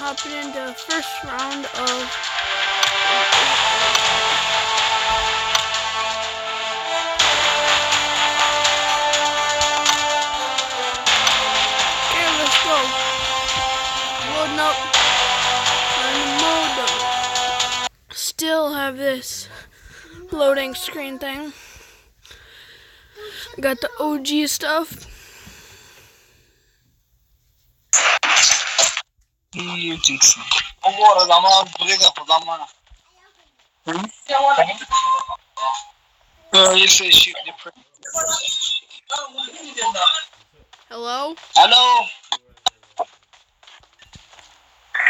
hopping into the first round of okay, let's go. Loading up on the modem. Still have this loading screen thing. Got the OG stuff. Hello? Hello?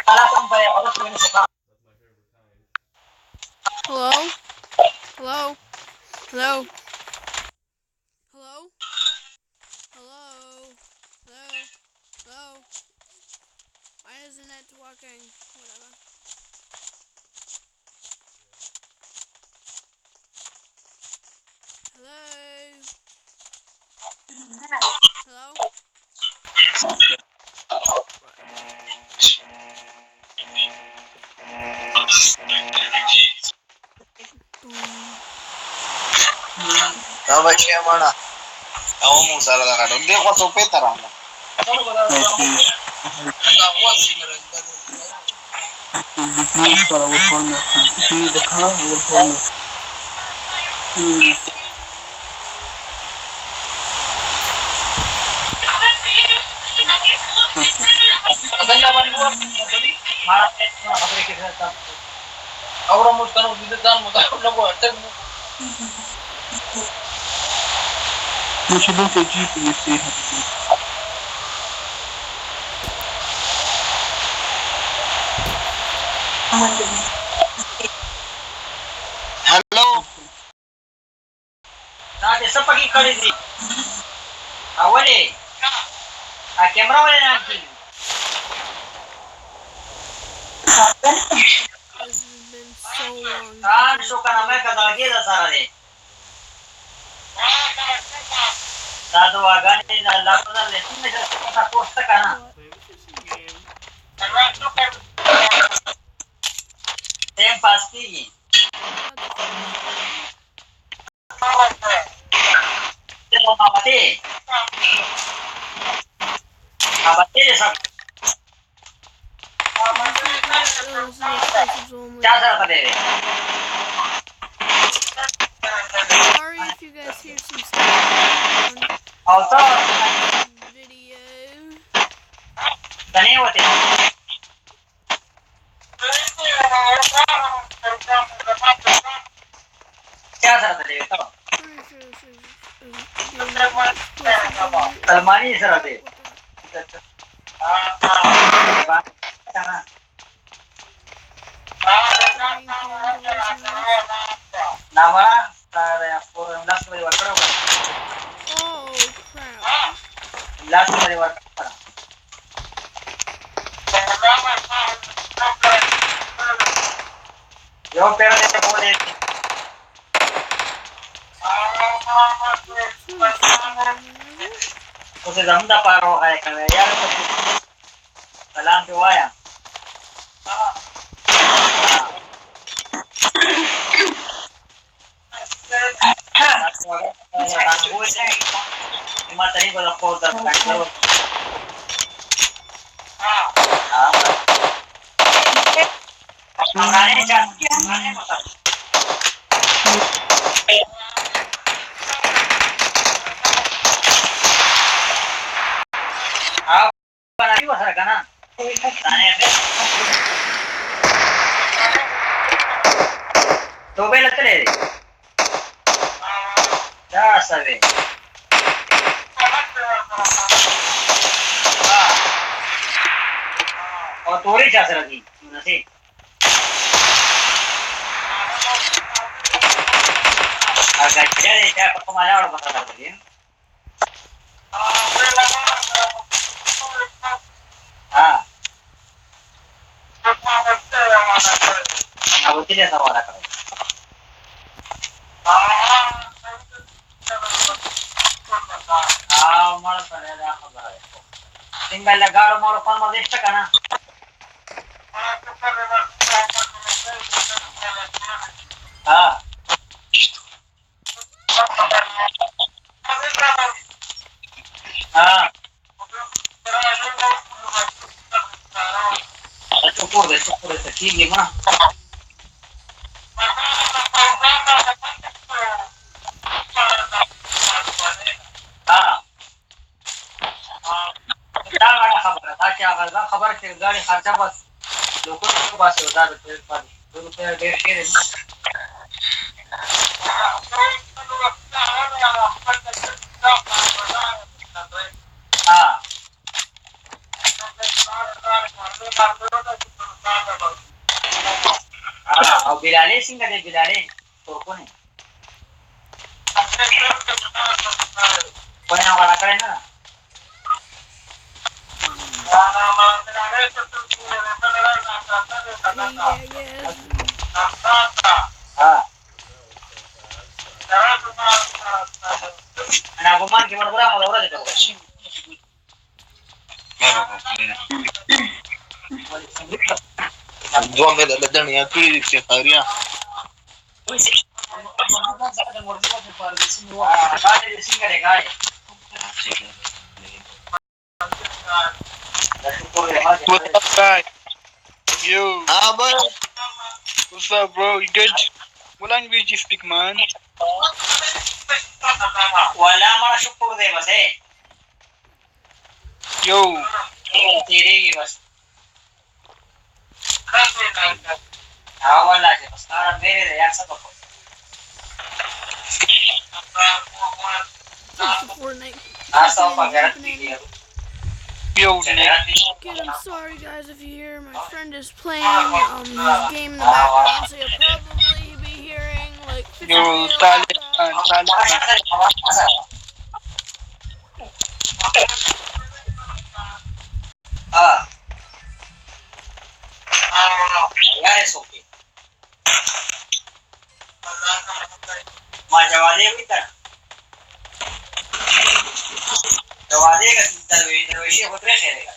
Hello? Hello? Hello? Hello? Hello? Hello? Hello? Why isn't it working? Whatever. Hello? Hello? Давай, Чемана. А он мусор загадал. Где вот Петра? Ahora mostramos visitando no guarda. Deixa eu entendi por isso. Hello. Na desa pagi kali ni. Awale. Camera wala na anti. This has been so long. So ka na may kadagi da sara de. Sado agani na lato na le. Tina sa costa ka na. Tem pasti. Tem mabate. Mabate sa. क्या sir they Sorry if you guys hear some stuff और तो video. धन्यवाद होते क्या sir दे तो Salmani sir दे nama last dari worker Oh crap. last dari worker yo pero de pode uसे zamda paro hai kana yaar salam ke waya materi pada folder kan makanya jangan apa lagi bahasa kana tanya deh coba lihat deh ya sabe और तोरे क्या sir लगी नसे अगर जाए क्या पक्का माला और बता कर दिए हां अब चलिए सवाल करो माल पड़ेगा खबर है सिंगल लगाड़ो मारो 5 मत इष्ट कना हा हा चुप ठीक आहे ना हा खबर गाडी खर्चा बस लोक बस रुपये 150 हा बिलाले सिंग का बिलाले तो कोण आहे कोण्या वाडाकडे ना Yeah, yeah. हा आणि आपण मान किंवा बरा मला येतो Dua mela la dan ya turi se faria. गाडी सिंगडे गाडी What's up, guy? Yo, Ah, boy. what's up, bro? You good? What language you speak, man? वाला हमारा शुक्र दे बस है Yo, तेरे की बस हाँ वाला है बस कारण मेरे रे यार सब को It's the Fortnite. आज तो पकड़ ली yo, Good, I'm sorry guys if you hear my friend is playing his game in the background, so you'll probably be hearing like 50 yo, background. Taliban. हाँ यार इस ओके माँ जवादे भी था जवादे का दरवेशी होते रहे खेलेगा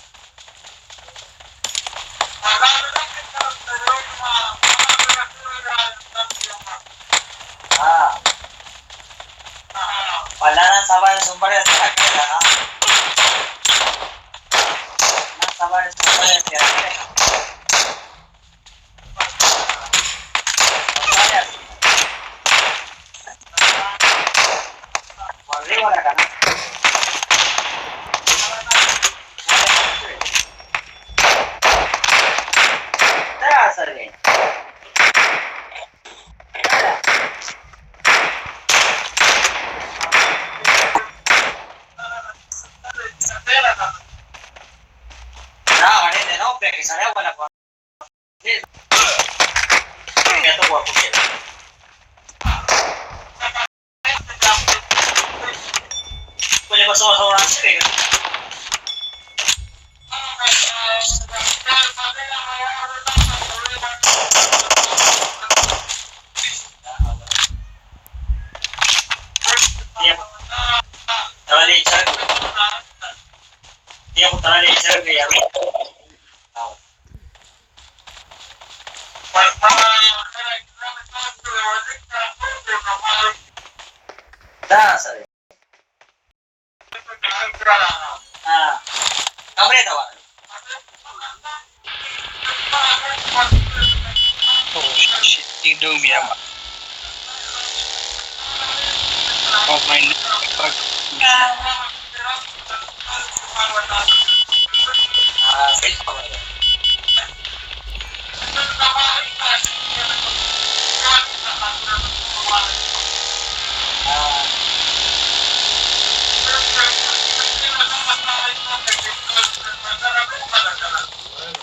हाँ पलाना सवाल सुंबड़े रखेगा ना सवाल सुंबड़े रखेगा वाला का ना क्या सर है ना हने देना पे सारे वाला को ये तो वो कुछ boleh pasang orang sendiri kan? Dia putara dia cara dia. Dah sorry. Ah, kamu ni tahu? Oh shit, you do me, ama. Oh my fuck. Ah, siapa lagi?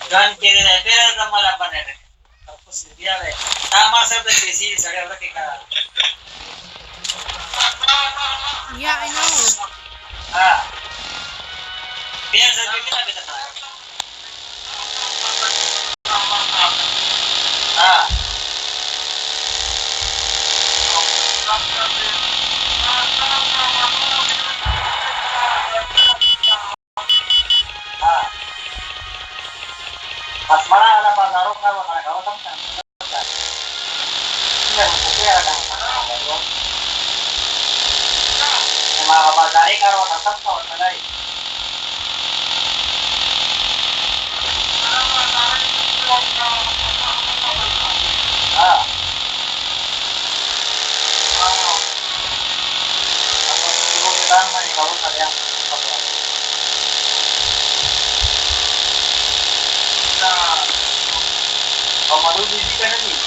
Dan kiri lepas sama lapan ni. Aku sedia le. Sama sebab besi saya orang kita. Yeah, I know. Ah. Biar sebab kita bisa tahu. Ah. Ah. Asmara ada apa? taruh kalau kan kan. Iya, putih ada kan. Mga kabagay karo tatang ko malay. Ah. Ako siguro kita man ikaw sa yang kapwa. Malubi ka na din.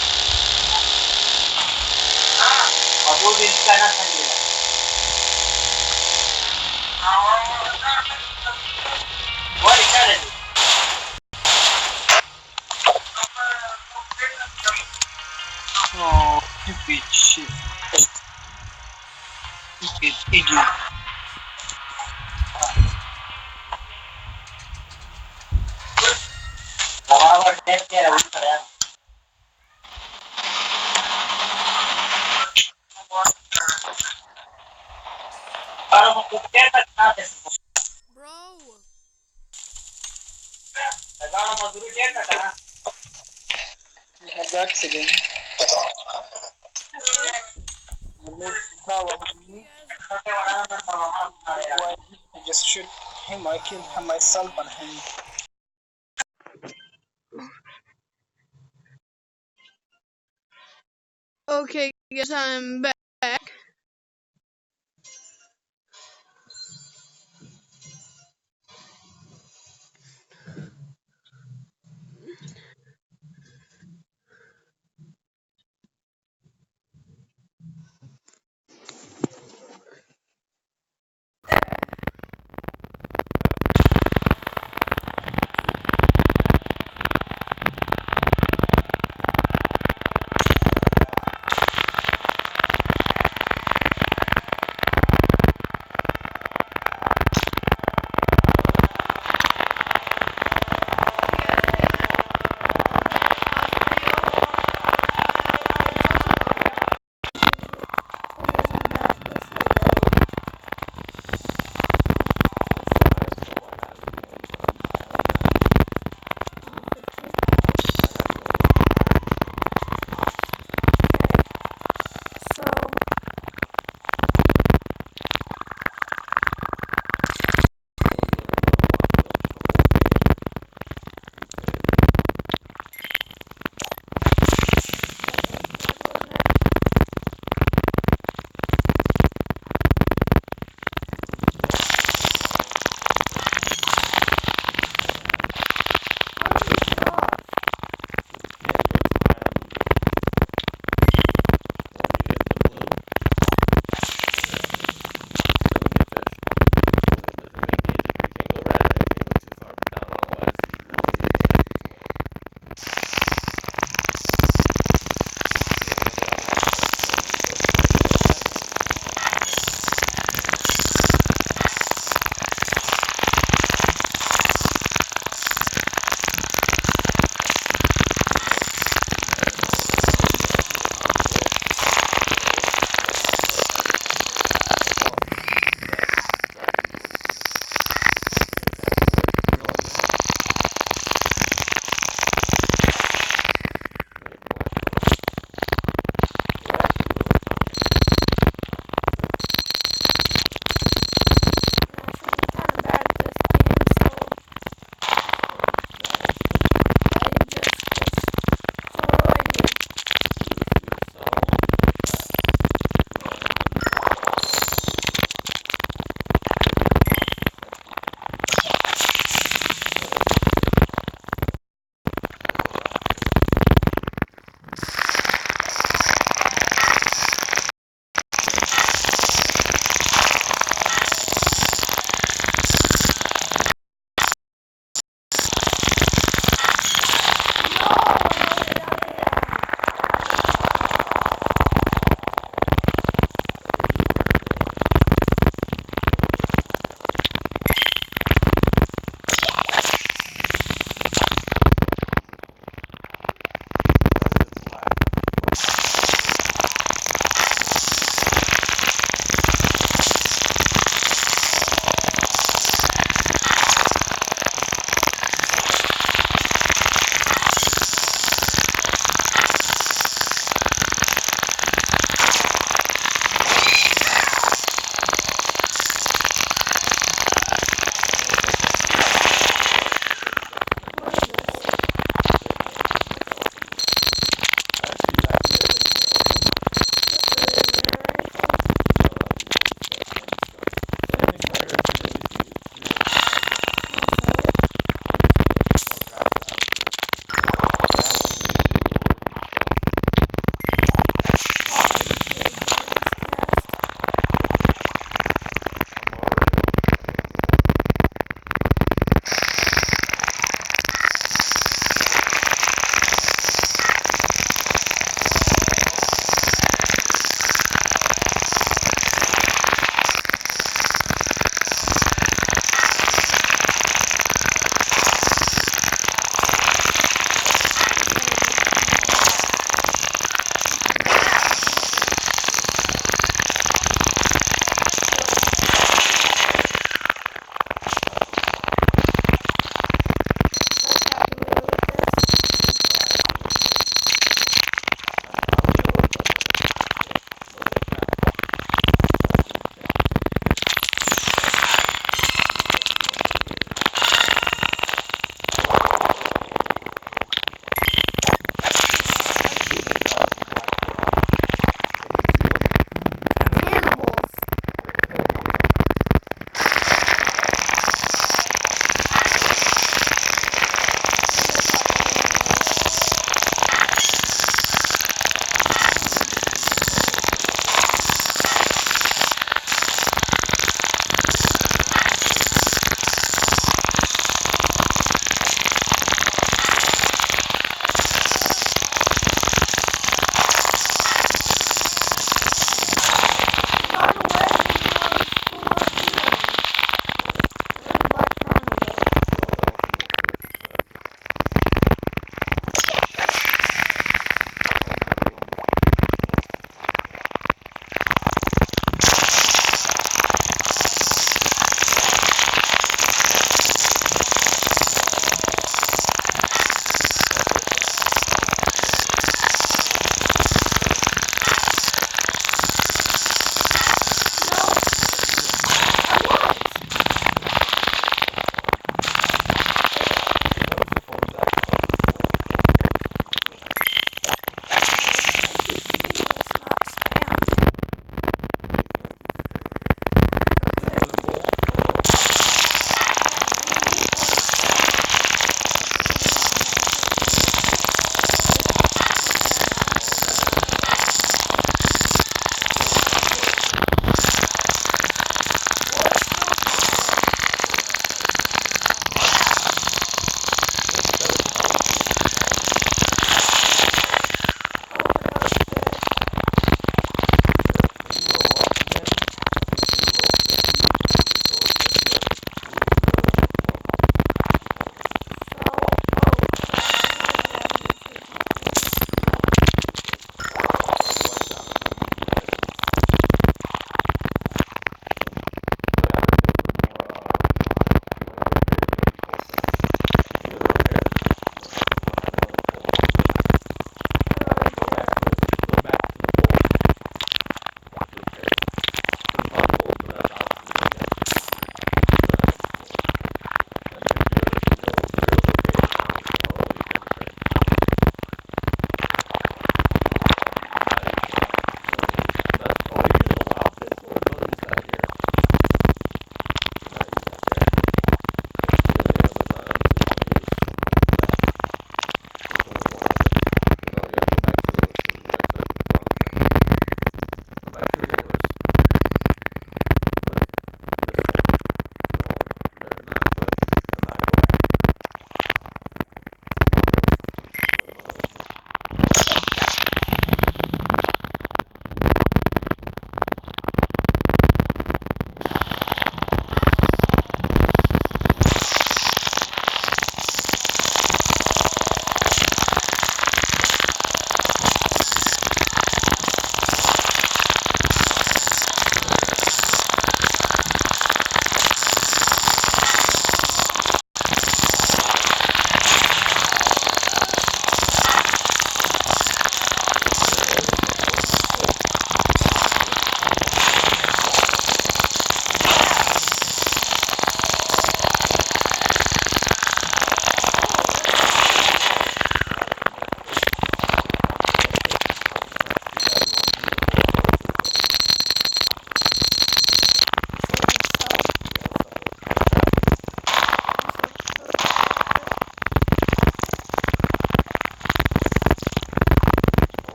Malubi ka na sa nila. What is that? Oh, stupid shit. Stupid idiot. Kawawa test kaya ulit pa yan. Para magkuketa natin. Bro. Nagkakaroon magkuketa ka na. We had the accident. I just shoot him. I killed him myself and him. Okay, guess I'm back.